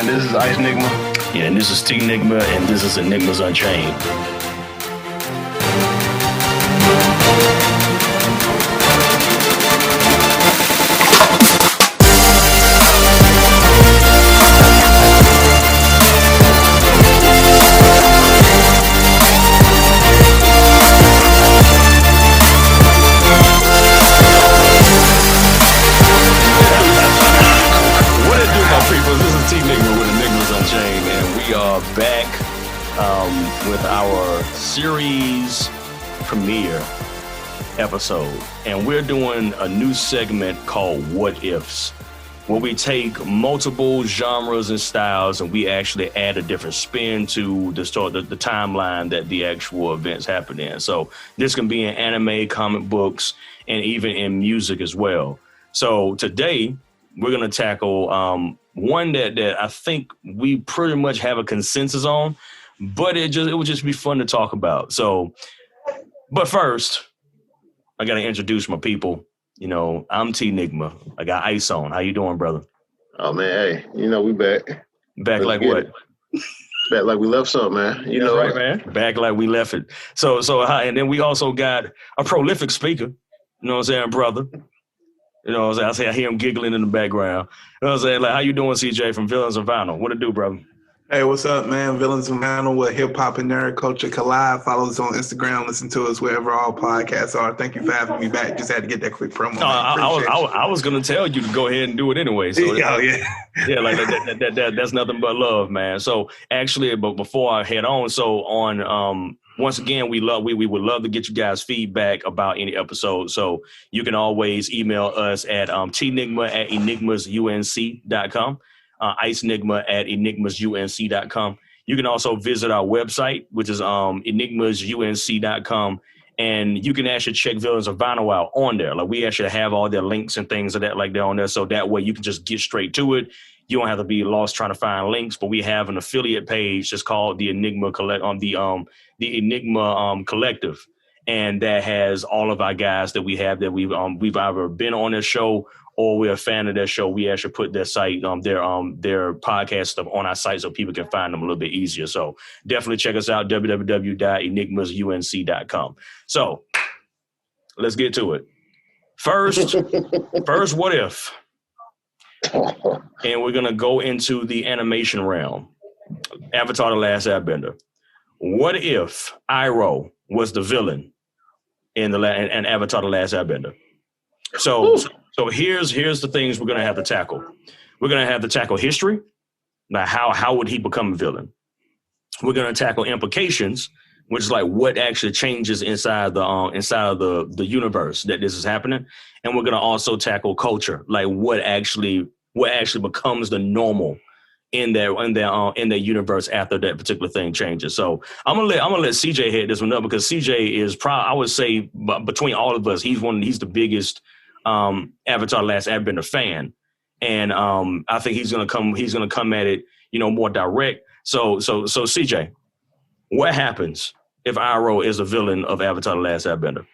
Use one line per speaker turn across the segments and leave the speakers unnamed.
And this is Ice Enigma.
Yeah, and this is T-Enigma, and this is Enigmas Unchained. With our series premiere episode, and we're doing a new segment called What Ifs, where we take multiple genres and styles and we actually add a different spin to the story, the timeline that the actual events happen in. So this can be in anime, comic books, and even in music as well. So today we're going to tackle one that I think we pretty much have a consensus on, but it would just be fun to talk about. So, but first, I got to introduce my people. You know, I'm T-Enigma. I got Ice on. How you doing, brother?
Oh, man, hey, you know, we back.
Back
Let's
like what?
Back like we left something, man. You know,
right, man. Back like we left it. So, and then we also got a prolific speaker. You know what I'm saying, brother? You know what I'm saying? I hear him giggling in the background. You know what I'm saying? Like, how you doing, CJ, from Villains and Vinyl? What it do, brother?
Hey, what's up, man? Villains and Vinyl, where hip hop and nerd culture collide. Follow us on Instagram. Listen to us wherever all podcasts are. Thank you for having me back. Just had to get that quick promo.
I was gonna tell you to go ahead and do it anyway. So
yeah,
like that's nothing but love, man. So actually, but before I head on, so on once again, we would love to get you guys feedback about any episode. So you can always email us at tenigma@enigmasunc.com. IceEnigma@enigmasunc.com. You can also visit our website, which is enigmasunc.com, and you can actually check Villains of Vinyl out on there. Like, we actually have all their links and things of that like that on there, so that way you can just get straight to it. You don't have to be lost trying to find links. But we have an affiliate page just called the Enigma the Enigma Collective, and that has all of our guys that we have that we've either been on their show or we're a fan of their show. We actually put their site, their podcast stuff on our site so people can find them a little bit easier. So definitely check us out, www.enigmasunc.com. So let's get to it. First, what if? And we're going to go into the animation realm. Avatar: The Last Airbender. What if Iroh was the villain in Avatar: The Last Airbender? So here's the things we're going to have to tackle. We're going to have to tackle history. Now, how would he become a villain? We're going to tackle implications, which is like what actually changes inside of the universe that this is happening. And we're going to also tackle culture, like what actually becomes the normal in their universe after that particular thing changes. So I'm gonna let CJ hit this one up, because CJ is I would say between all of us, he's the biggest Avatar: Last Airbender fan, and I think he's gonna come at it, more direct. So CJ, what happens if Iroh is a villain of Avatar: The Last Airbender?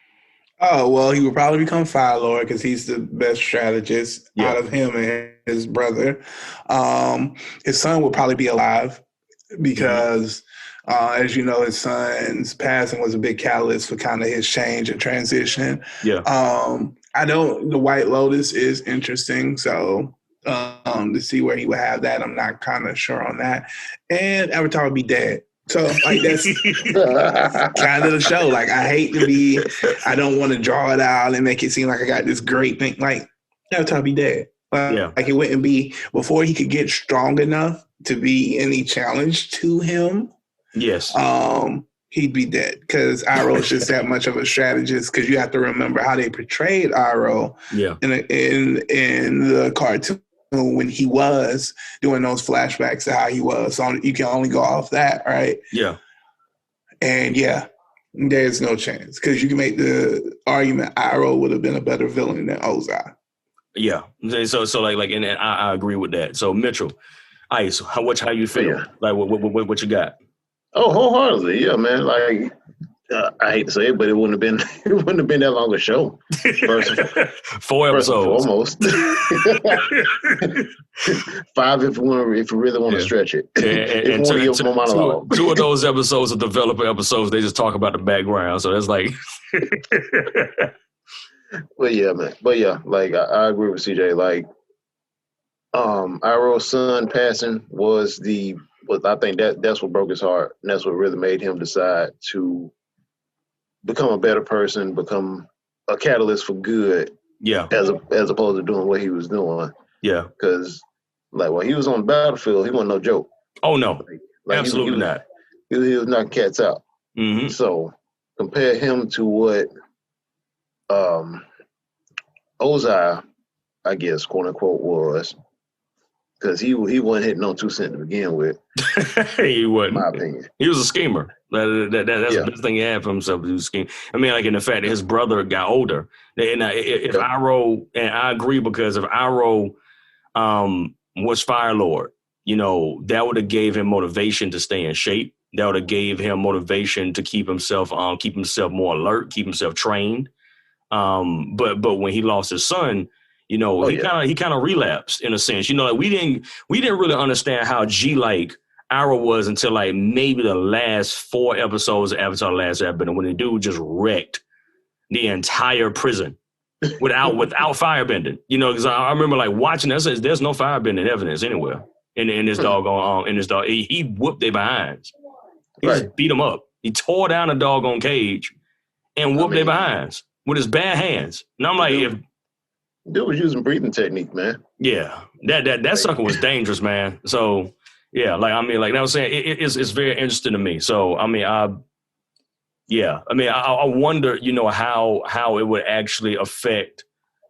Oh, well, he would probably become Fire Lord because he's the best strategist out of him and his brother. His son would probably be alive because, as you know, his son's passing was a big catalyst for kind of his change and transition. Yeah. The White Lotus is interesting, so to see where he would have that, I'm not kind of sure on that. And Avatar would be dead. So, like, that's kind of the show. Like, I don't want to draw it out and make it seem like I got this great thing. Like, Avatar be dead. Like, it wouldn't be, before he could get strong enough to be any challenge to him. Yes. He'd be dead, because Iroh is just that much of a strategist, because you have to remember how they portrayed Iroh in the cartoon, when he was doing those flashbacks to how he was. So you can only go off that, right? Yeah. And there's no chance, because you can make the argument Iroh would have been a better villain than Ozai. Yeah. So like, and I agree with that. So Mitchell, Ice, how you feel? Yeah. Like, what you got?
Oh, wholeheartedly, yeah, man. Like, I hate to say it, but it wouldn't have been it wouldn't have been that long a show. First,
4 episodes.
First and foremost. 5 if you really want to stretch it. If you want to give them a monologue.
2 of those episodes are developer episodes. They just talk about the background. So that's like.
Well, yeah, man. But yeah, like I agree with CJ. Like, Iroh's son passing was I think that's what broke his heart, and that's what really made him decide to become a better person, become a catalyst for good.
Yeah.
As opposed to doing what he was doing.
Yeah.
Because like when he was on the battlefield, he wasn't no joke.
Oh no. Like absolutely not.
He was knocking cats out.
Mm-hmm.
So compare him to what Ozai, I guess, quote unquote, was. Because he wasn't hitting on 2 cents to begin with.
He wasn't.
In my opinion.
He was a schemer. That's the best thing he had for himself. He was a schemer. I mean, like in the fact that his brother got older. And if Iroh, and I agree, because if Iroh was Fire Lord, that would have gave him motivation to stay in shape. That would have gave him motivation to keep himself more alert, keep himself trained. But when he lost his son, he kind of relapsed in a sense. Like we didn't really understand how G-like Iroh was until like maybe the last 4 episodes of Avatar: The Last Airbender, when the dude just wrecked the entire prison without firebending. Because I remember like watching that. Says there's no firebending evidence anywhere in this doggone he whooped their behinds. He just beat them up. He tore down a doggone cage and whooped their behinds with his bare hands. And I'm like,
dude was using breathing technique, man. Yeah,
that sucker was dangerous, man. So yeah, like I mean, like I was saying, it's very interesting to me. So I mean, I wonder, how it would actually affect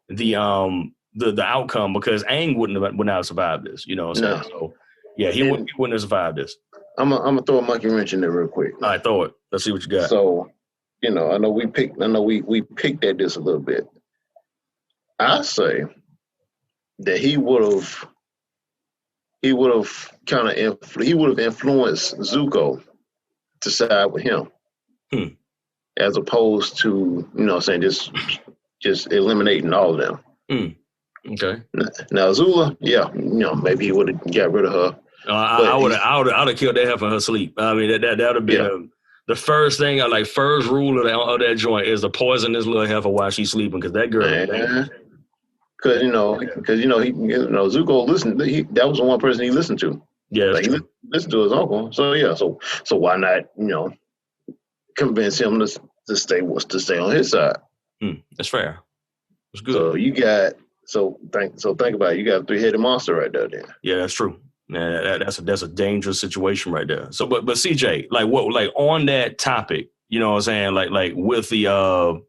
the outcome, because Aang would not have survived this. You know what I'm saying? So yeah, he wouldn't have survived this.
I'm gonna throw a monkey wrench in there real quick.
All right, throw it. Let's see what you got.
So I know we picked at this a little bit. I say that he would have influenced Zuko to side with him, as opposed to just eliminating all of them.
Okay.
Now Zula, maybe he would have got rid of her.
I would have killed that heifer in her sleep. I mean that would have been the first thing. First rule of that joint is to poison this little heifer while she's sleeping, because that girl.
Because Zuko listened. That was the one person he listened to.
Yeah,
he listened to his uncle. So yeah, so why not convince him to stay on his side?
That's fair. That's good.
So think about it. You got a 3-headed monster right there. Then.
Yeah, that's true. Yeah, that's a dangerous situation right there. So, but CJ, on that topic, you know what I'm saying? Like with the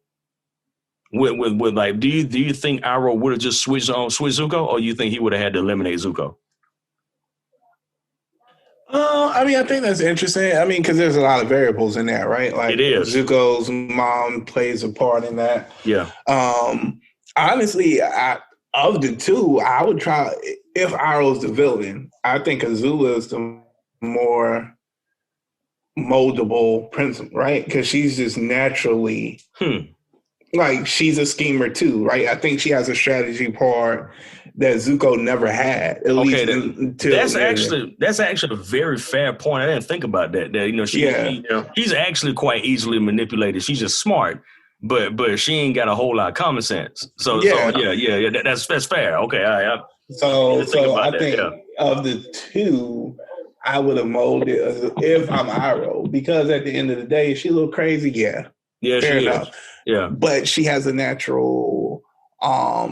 With do you think Iroh would have just switched Zuko, or you think he would have had to eliminate Zuko?
I mean, I think that's interesting. I mean, because there's a lot of variables in that, right? Like,
it is.
Zuko's mom plays a part in that.
Yeah.
Honestly, of the 2, I would try, if Iroh's the villain, I think Azula is the more moldable principal, right? Because she's just naturally. Like, she's a schemer too, right? I think she has a strategy part that Zuko never had. At least until
that's actually a very fair point. I didn't think about that. She's actually quite easily manipulated. She's just smart, but she ain't got a whole lot of common sense. So that's fair. Okay, all right.
So I think of the 2, I would have molded if I'm Iroh, because at the end of the day, she a little crazy. Yeah, fair enough.
Yeah,
but she has a natural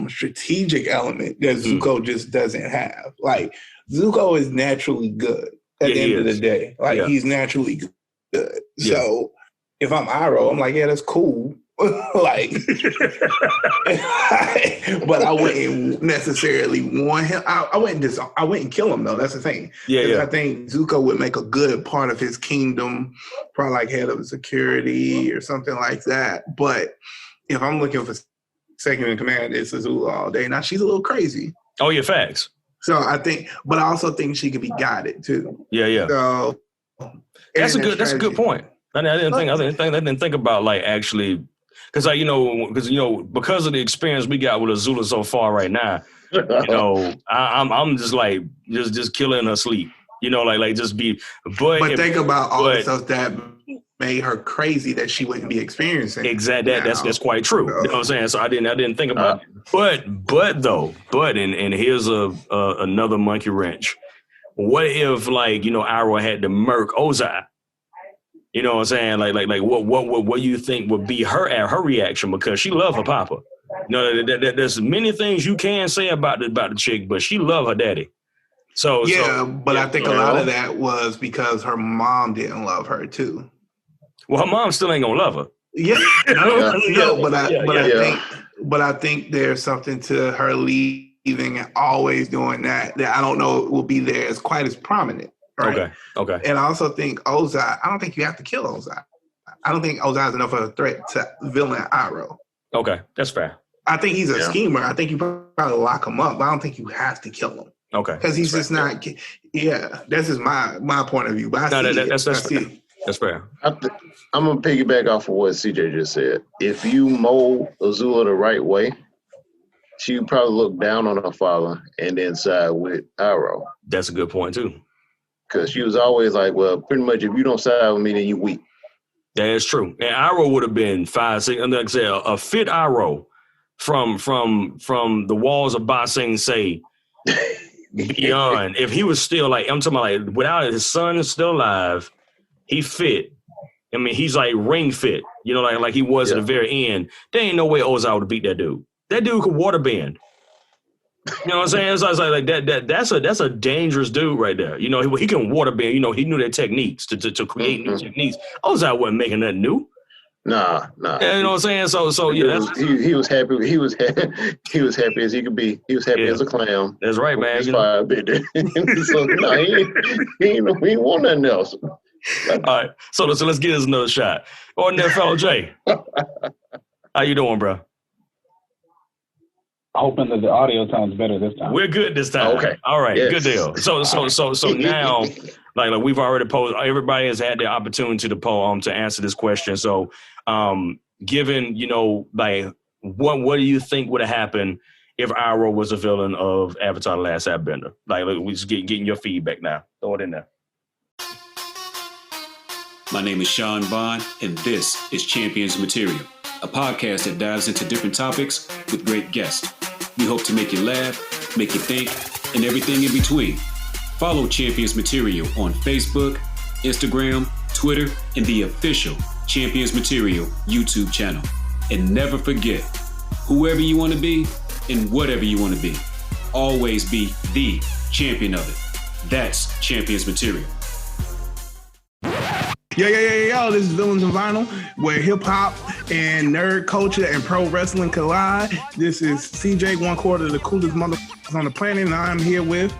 strategic element that Zuko just doesn't have. Like, Zuko is naturally good at the end of the day. Like, he's naturally good. Yeah. So if I'm Iroh, I'm like, yeah, that's cool. Like, but I wouldn't necessarily want him. I wouldn't kill him though. That's the thing. I think Zuko would make a good part of his kingdom, probably like head of security or something like that. But if I'm looking for second in command, it's Azula all day. Now she's a little crazy.
Oh yeah, facts.
So I also think she could be guided too.
Yeah.
So
that's a good point. I didn't think about like actually, because because of the experience we got with Azula so far right now, I'm just like just killing her sleep. Like just be.
But think about all the stuff that made her crazy that she wouldn't be experiencing.
Exactly. That's quite true. You know what I'm saying? So I didn't think about it. But and here's another monkey wrench. What if Iroh had to murk Ozai? You know what I'm saying? Like what do you think would be her reaction? Because she love her papa. There's many things you can say about the chick, but she love her daddy.
I think a lot of that was because her mom didn't love her too.
Well, her mom still ain't gonna love her.
Yeah, but I think there's something to her leaving and always doing that I don't know will be there as quite as prominent. Right?
Okay.
And I also think Ozai, I don't think you have to kill Ozai. I don't think Ozai is enough of a threat to villain Iroh.
Okay, that's fair.
I think he's a schemer. I think you probably lock him up, but I don't think you have to kill him.
Okay.
Because he's just not. Yeah, that's just my point of view. But
that's fair. That's fair.
I'm gonna piggyback off of what CJ just said. If you mold Azula the right way, she would probably look down on her father and then side with Iroh.
That's a good point too.
Because she was always like, well, pretty much if you don't side with me, then you weak.
That is true. And Iroh would have been 5, 6, and like I said, a fit Iroh from the walls of Ba Sing Se beyond. If he was still I'm talking about like without his son still alive, he fit. I mean, he's like ring fit. Like he was at the very end. There ain't no way Ozai would have beat that dude. That dude could water bend. You know what I'm saying? So I was like that's a dangerous dude right there. He can water bend. He knew their techniques to create new techniques. Ozai wasn't making nothing new.
Nah.
Yeah, you know what I'm saying? So yeah,
he was happy. He was happy as he could be. He was happy as a clown.
That's right, man.
So no, he ain't want nothing else.
All right, so let's get this another shot. Ordinary fellow Jay, how you doing, bro?
Hoping that the audio sounds better this time.
We're good this time.
Okay.
All right.
Yes.
Good deal. So now, like we've already posed. Everybody has had the opportunity to answer this question. So, given like what do you think would have happened if Iroh was a villain of Avatar: The Last Airbender? Like we just getting your feedback now. Throw it in there.
My name is Sean Bond, and this is Champions Material, a podcast that dives into different topics with great guests. We hope to make you laugh, make you think, and everything in between. Follow Champions Material on Facebook, Instagram, Twitter, and the official Champions Material YouTube channel. And never forget, whoever you want to be and whatever you want to be, always be the champion of it. That's Champions Material.
Yo, this is Villains and Vinyl, where hip-hop and nerd culture and pro wrestling collide. This is CJ, one quarter of the coolest motherfuckers on the planet, and I'm here with...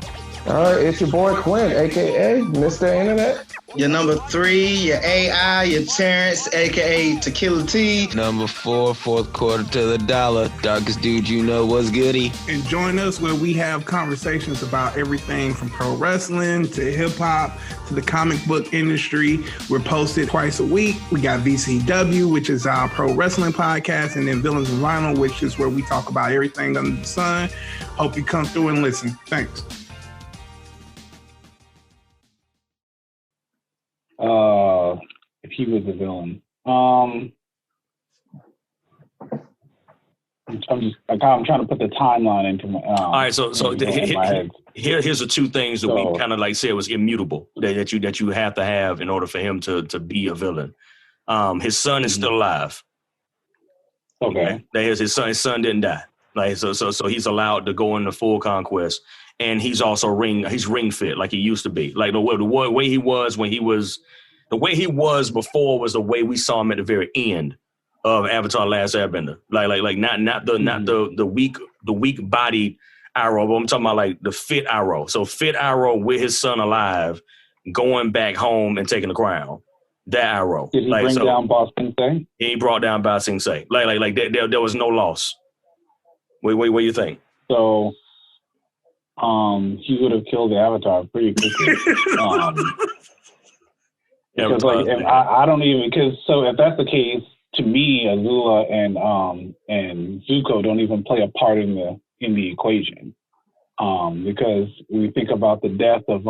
It's your boy Quinn, a.k.a. Mr. Internet.
Your number 3, your AI, your Terrence, a.k.a. Tequila T.
Number 4, fourth quarter to the dollar. Darkest dude you know was goody.
And join us where we have conversations about everything from pro wrestling to hip-hop to the comic book industry. We're posted twice a week. We got VCW, which is our pro wrestling podcast, and then Villains and Vinyl, which is where we talk about everything under the sun. Hope you come through and listen. Thanks.
If he was a villain, I'm trying to put the timeline into my.
All right, so here's the two things that we kind of like said was immutable that you have to have in order for him to be a villain. His son is still alive.
Okay.
His son didn't die. Like so he's allowed to go into full conquest, and he's also ring fit like he used to be. Like the way he was when he was. The way he was before was the way we saw him at the very end of Avatar: The Last Airbender. Like not the weak bodied Iroh, but I'm talking about like the fit Iroh. So fit Iroh with his son alive, going back home and taking the crown. That Iroh.
Did he bring down Ba Sing Se? He
brought down Ba Sing Se. Like there was no loss. What do you think?
So, he would have killed the Avatar pretty quickly. Because like if I don't even so if that's the case, to me, Azula and Zuko don't even play a part in the equation. Because we think about the death of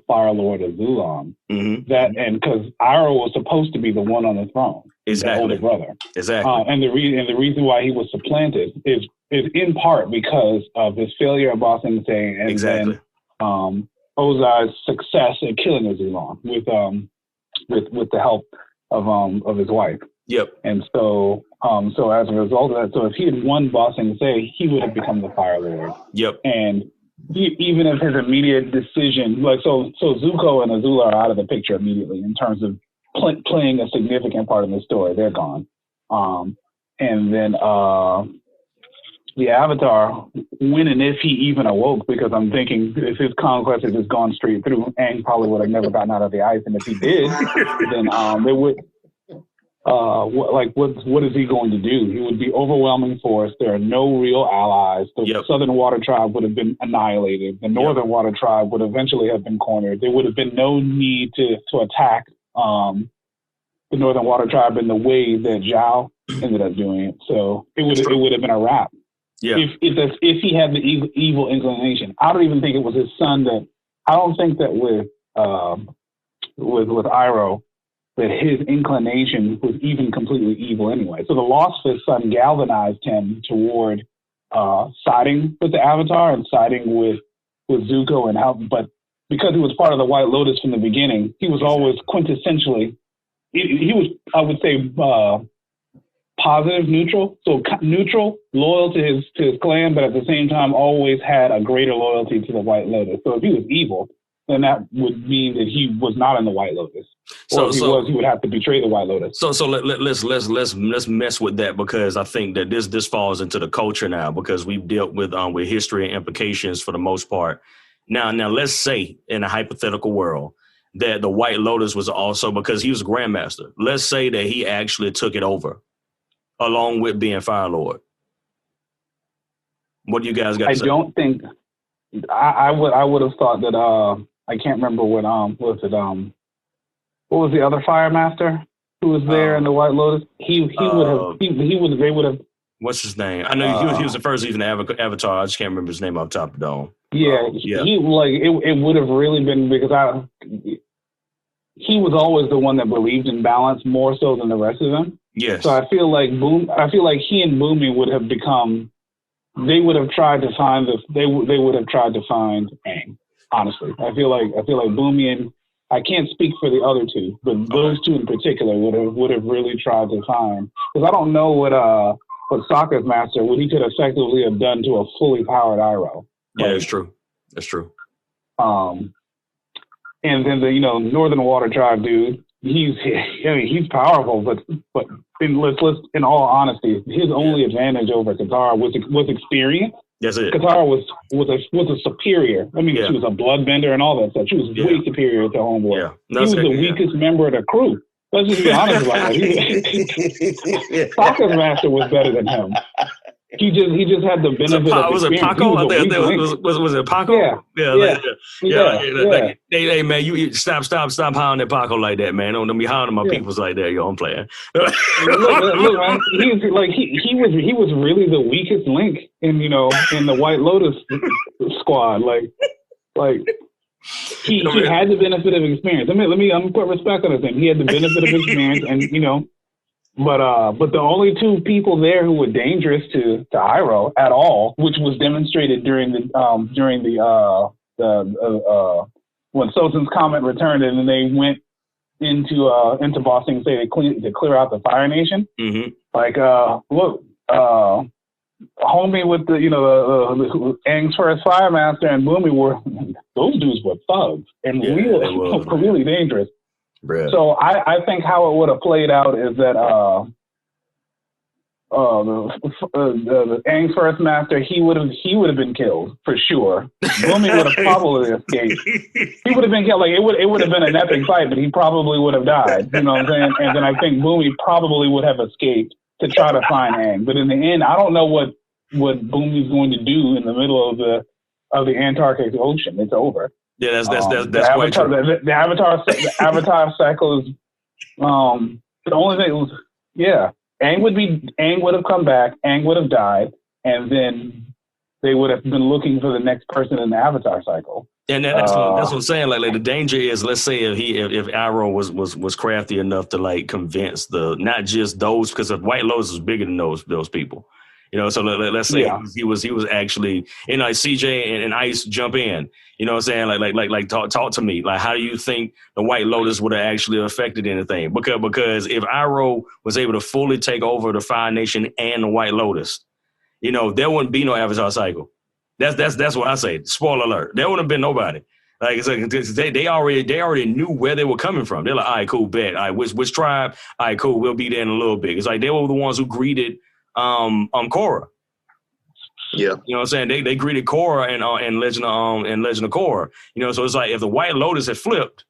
Fire Lord Azula, and because Iroh was supposed to be the one on the throne, the older brother, and the reason why he was supplanted is in part because of his failure at Ba Sing Se, and then Ozai's success in killing Azula with the help of his wife.
Yep.
And so as a result of that, so if he had won Ba Sing Se, he would have become the Fire Lord.
Yep.
And even if his immediate decision, like so Zuko and Azula are out of the picture immediately in terms of playing a significant part in the story. They're gone. And then the Avatar, when and if he even awoke, because I'm thinking if his conquest had just gone straight through, Aang probably would have never gotten out of the ice. And if he did, then they would. What is he going to do? He would be overwhelming force. There are no real allies. The Southern Water Tribe would have been annihilated. The Northern Water Tribe would eventually have been cornered. There would have been no need to attack the Northern Water Tribe in the way that Zhao ended up doing it. So it would have been a wrap.
Yeah.
If he had the evil inclination. I don't even think it was his son that. I don't think that with Iroh, that his inclination was even completely evil anyway. So the loss of his son galvanized him toward siding with the Avatar and siding with Zuko and how. But because he was part of the White Lotus from the beginning, he was always quintessentially. He was, I would say, positive neutral. So neutral, loyal to his clan, but at the same time always had a greater loyalty to the White Lotus. So if he was evil, then that would mean that he was not in the White Lotus. Or if he was, he would have to betray the White Lotus.
So let's mess with that, because I think that this falls into the culture now, because we've dealt with history and implications for the most part. Now let's say in a hypothetical world that the White Lotus was also, because he was a Grandmaster, let's say that he actually took it over along with being Fire Lord. What do you guys got to say?
I don't think I would have thought that I can't remember what was the other Fire Master who was there in the White Lotus? They would have.
What's his name? I know he was the first even Avatar. I just can't remember his name off the top of the dome.
Yeah. It would have really been because he was always the one that believed in balance more so than the rest of them.
Yes.
So I feel like he and Boomy would have become. They would have tried to find They would have tried to find Aang. Honestly, I feel like Boomy and I can't speak for the other two, but those two in particular would have really tried to find, because I don't know what Sokka's master, what he could effectively have done to a fully powered Iroh.
Yeah, that's true. That's true.
And then the Northern Water Tribe dude, he's powerful, but in all honesty, his only advantage over Katara was experience.
That's it.
Katara was a superior. I mean, she was a bloodbender and all that stuff. She was way superior to Homeboy. Yeah. He was the weakest member of the crew. Let's just be honest about it. Sokka's master was better than him. He just had the benefit of
was
experience.
It Paco? Was it Paco? Yeah. Hey man, you stop hounding at Paco like that, man. Don't be hounding my peoples like that. Yo, I'm playing.
look, man. He was really the weakest link in the White Lotus squad. He had the benefit of experience. I'm put respect on his name. He had the benefit of experience, and but the only two people there who were dangerous to Iroh at all, which was demonstrated during the when Sozin's comet returned and then they went into Ba Sing Se to clear out the Fire Nation. Mm-hmm. Look, homie with the Aang's first Fire Master and Boomy those dudes were thugs and really dangerous. Bruh. So I think how it would have played out is that the Aang's first master, he would have been killed for sure. Boomy would have probably escaped. He would have been killed. It would have been an epic fight, but he probably would have died. You know what I'm saying? And then I think Boomy probably would have escaped to try to find Aang. But in the end, I don't know what Boomy's going to do in the middle of the Antarctic Ocean. It's over.
Yeah, that's
the
quite
Avatar,
true.
the Avatar cycle is the only thing was, Aang would have come back, Aang would have died, and then they would have been looking for the next person in the Avatar cycle.
And that's what I'm saying. Like the danger is, let's say if Iroh was crafty enough to like convince not just those, because the White Lotus was bigger than those people. You know, so let's say he was actually, you know, like CJ and Ice jump in. You know what I'm saying? Like talk to me. Like, how do you think the White Lotus would have actually affected anything? Because if Iroh was able to fully take over the Fire Nation and the White Lotus, you know, there wouldn't be no Avatar cycle. That's what I say. Spoiler alert. There wouldn't have been nobody. Like it's like they already knew where they were coming from. They're like, all right, cool, bet. All right, which tribe? All right, cool. We'll be there in a little bit. It's like they were the ones who greeted Korra.
Yeah.
You know what I'm saying? They greeted Korra and Legend of Korra. You know, so it's like if the White Lotus had flipped,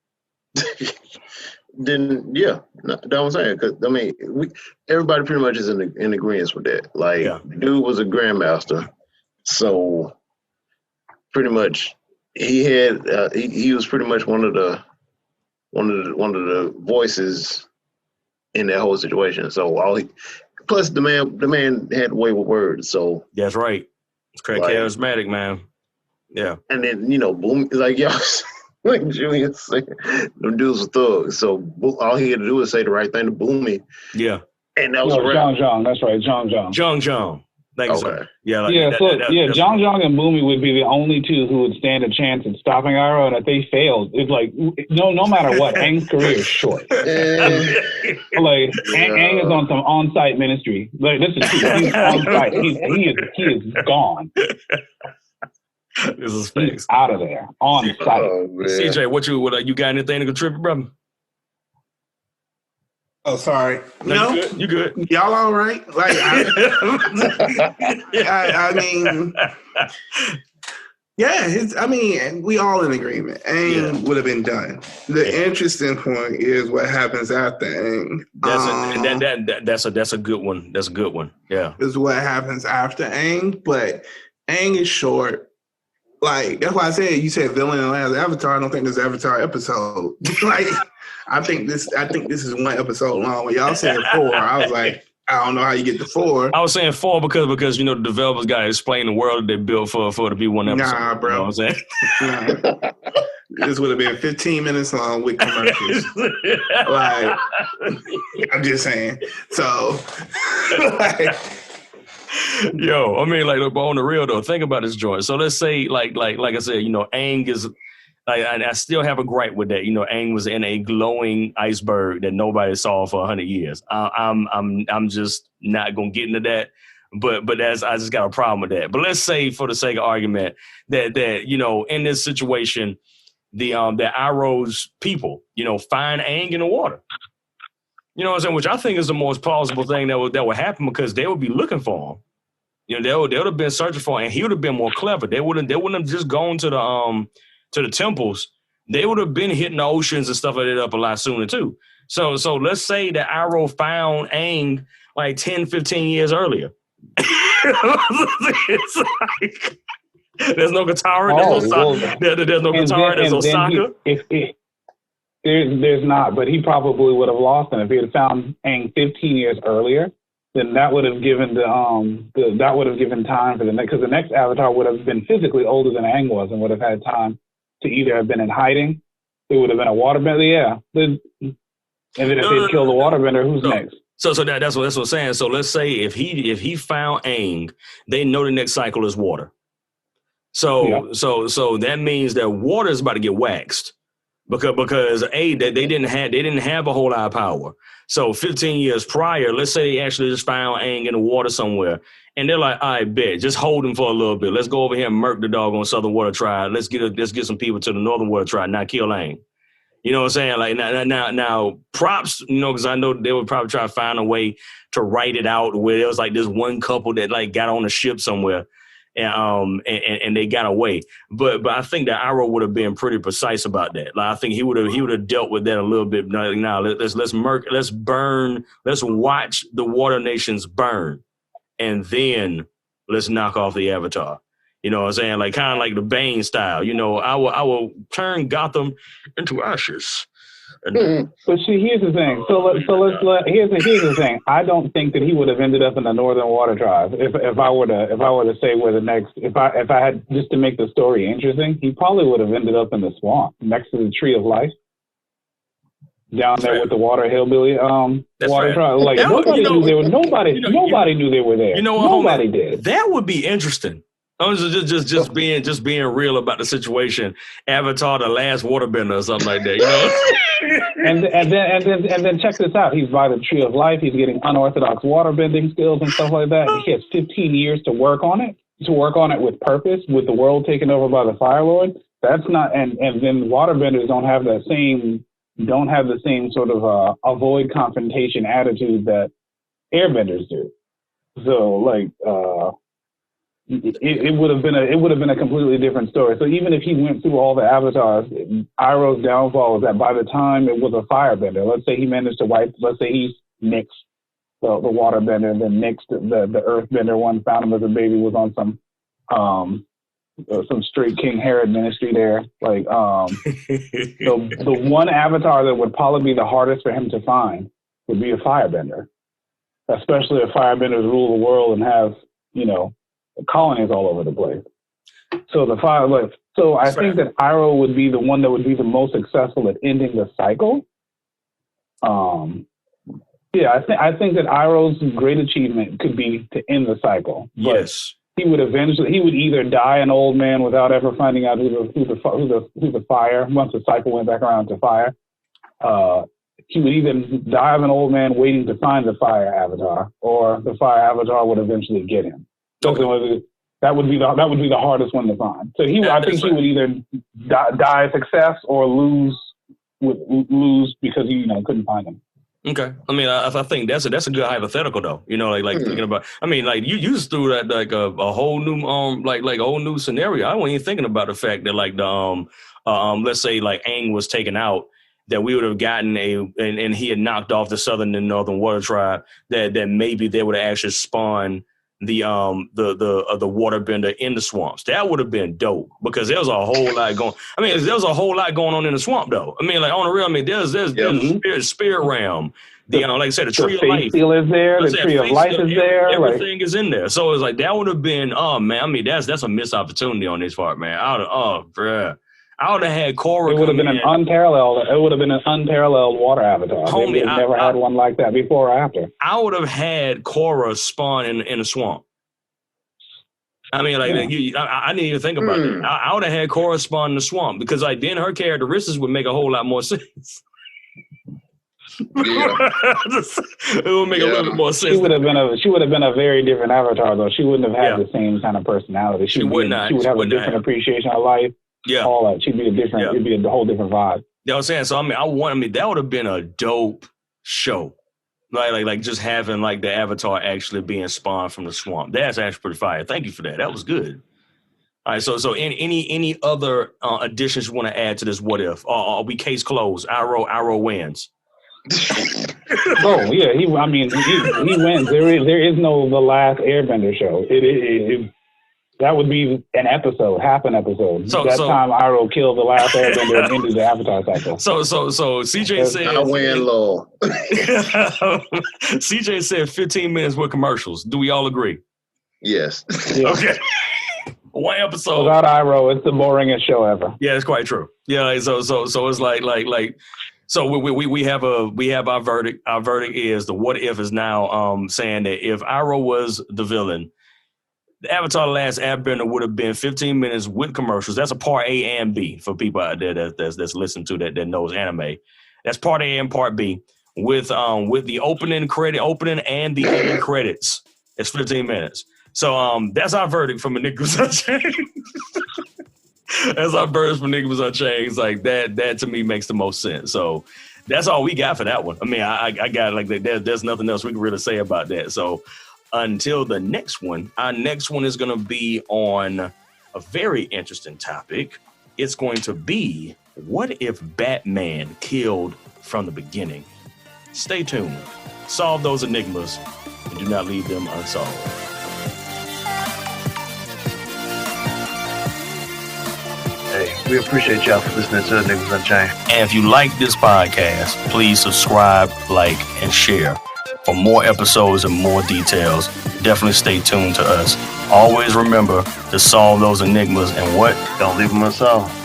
then that's what I'm saying. Because I mean, everybody pretty much is in agreement with that. Like, dude was a grandmaster, so pretty much he had he was pretty much one of the voices in that whole situation. So plus the man had way with words. So
that's right. It's charismatic, man. Yeah.
And then, you know, boom, like y'all, like Julian said, them dudes were thugs. So all he had to do was say the right thing to Boomy.
Yeah.
And that was
Zhang. That's right,
Zhang.
Okay.
Zhang and Boomy would be the only two who would stand a chance at stopping Iroh, and if they failed, it's like no matter what, Aang's career is short. Like Aang is on some on-site ministry. Like this is true. He's on site. He is gone.
This is facts.
Out of there on site.
CJ, what you got anything to contribute, brother?
Oh, sorry.
No, you good.
Y'all all right? Like, I mean, we all in agreement. Aang would have been done. The interesting point is what happens after Aang.
That's a good one. That's a good one. Yeah.
Is what happens after Aang, but Aang is short. Like, that's why I said, you said villain in the last Avatar. I don't think there's an Avatar episode. Like, I think this is one episode long. When y'all said 4, I was like, I don't know how you get to 4.
I was saying 4 because you know the developers got to explain the world that they built for to be one episode.
Nah, bro.
You know what I'm saying?
This would have been 15 minutes long with commercials. Like, I'm just saying. So, like,
yo, I mean, like, on the real though, think about this joint. So let's say, like I said, you know, Aang is. I still have a gripe with that. You know, Aang was in a glowing iceberg that nobody saw for 100 years. I'm just not gonna get into that. But I just got a problem with that. But let's say, for the sake of argument, that you know, in this situation, the Iroh's people, you know, find Aang in the water. You know what I'm saying? Which I think is the most plausible thing that would happen, because they would be looking for him. You know, they would have been searching for him, and he would have been more clever. They wouldn't have just gone to the temples. They would have been hitting the oceans and stuff like that up a lot sooner too. So let's say that Iroh found Aang like 10, 15 years earlier. It's like, there's no Katara, there's no Katara, there's no Sokka.
There's not, but he probably would have lost him if he had found Aang 15 years earlier. Then that would have given that would have given time for the next, because the next Avatar would have been physically older than Aang was and would have had time to either have been in hiding. It would have been a waterbender, and then if they kill the waterbender, who's next?
So that's what I'm saying. So let's say if he found Aang, they know the next cycle is water. So that means that water is about to get waxed. Because they didn't have a whole lot of power. So 15 years prior, let's say they actually just found Aang in the water somewhere, and they're like, "I bet, just hold him for a little bit. Let's go over here and murk the doggone Southern Water Tribe. Let's get some people to the Northern Water Tribe. Now kill Aang." You know what I'm saying? Like now, props. You know, because I know they would probably try to find a way to write it out where there was like this one couple that like got on a ship somewhere. And they got away, but I think that Iroh would have been pretty precise about that. Like I think he would have dealt with that a little bit. Now let's burn, let's watch the water nations burn, and then let's knock off the Avatar. You know what I'm saying? Like kind of like the Bane style. You know, I will turn Gotham into ashes.
But see, here's the thing. Here's the thing. I don't think that he would have ended up in the Northern Water Tribe. If I were to say where the next, if I had just to make the story interesting, he probably would have ended up in the swamp next to the Tree of Life, down there with the Water Hillbilly Water Tribe. Like nobody knew they were. Nobody knew they were there.
You know what?
Nobody did.
That would be interesting. I'm just being real about the situation. Avatar: The Last Waterbender or something like that. You know.
and then check this out. He's by the Tree of Life. He's getting unorthodox waterbending skills and stuff like that. He has 15 years to work on it. With purpose. With the world taken over by the Fire Lord. That's not. And then waterbenders don't have the same sort of avoid confrontation attitude that airbenders do. So like. It would have been a completely different story. So even if he went through all the avatars, Iroh's downfall was that by the time it was a firebender, let's say he managed to let's say he nixed the waterbender, then nixed the earthbender one, found him as a baby, was on some straight King Herod ministry there. Like the one avatar that would probably be the hardest for him to find would be a firebender, especially if firebenders rule the world and have, you know, colonies all over the place. So I think that Iroh would be the one that would be the most successful at ending the cycle. I think that Iroh's great achievement could be to end the cycle. But
yes.
He would either die an old man without ever finding out who the fire, once the cycle went back around to fire. He would either die of an old man waiting to find the fire avatar, or the fire avatar would eventually get him. Okay. That would be the hardest one to find. So I think he would either die a success or lose because he couldn't find him.
Okay, I mean, I think that's a good hypothetical though. You know, like thinking about. I mean, like you just threw that like a whole new like a whole new scenario. I wasn't even thinking about the fact that like the let's say like Aang was taken out, that we would have gotten and he had knocked off the Southern and Northern Water Tribe. That maybe they would have actually spawned the waterbender in the swamps. That would have been dope because there was a whole lot going. I mean, there was a whole lot going on in the swamp though. I mean, like on the real, I mean, there's a spirit realm. Like I said, the Tree of Life
seal is there. The Tree of Life is there.
Everything is in there. So it's like that would have been. Oh man, I mean, that's a missed opportunity on this part, man. I would have had Korra.
It would have been an unparalleled. It would have been an unparalleled water avatar.
Homie,
They've never had one like that before or after.
I would have had Korra spawn in a swamp. I mean, like I didn't even think about that. I would have had Korra spawn in the swamp because like then her characteristics would make a whole lot more sense. It would make a little bit more sense.
She would have been a very different avatar though. She wouldn't have had the same kind of personality. She would have a different appreciation of life. Yeah, all that. She'd be a different. It'd be a whole different vibe.
You know what I'm saying? So I mean, that would have been a dope show. Like just having like the avatar actually being spawned from the swamp. That's actually pretty fire. Thank you for that. That was good. All right. So any other additions you want to add to this? What if? Are we case closed? Iroh wins.
Oh yeah, he wins. There is no The Last Airbender show. That would be an episode, half an episode. Time Iroh killed the last Airbender and ended the Avatar cycle.
So CJ said
I win low.
CJ said 15 minutes with commercials. Do we all agree?
Yes.
Yeah.
Okay. One episode.
Without Iroh, it's the boringest show ever.
Yeah, it's quite true. Yeah, like, so it's like so we have our verdict. Our verdict is the what if is now saying that if Iroh was the villain, the Avatar: The Last Airbender would have been 15 minutes with commercials. That's a part A and B for people out there that's listening to that knows anime. That's part A and part B with the opening and the ending credits. It's 15 minutes. So that's our verdict from ENigmas Unchained. That's our verdict from ENigmas Unchained. It's like that to me makes the most sense. So that's all we got for that one. I mean, I got like there's nothing else we can really say about that. So. Until the next one, our next one is going to be on a very interesting topic. It's going to be, what if Batman killed from the beginning? Stay tuned. Solve those enigmas and do not leave them unsolved.
We appreciate y'all for listening to Niggas Unchained.
And if you like this podcast, please subscribe, like, and share. For more episodes and more details, definitely stay tuned to us. Always remember to solve those enigmas and what?
Don't leave them unsolved.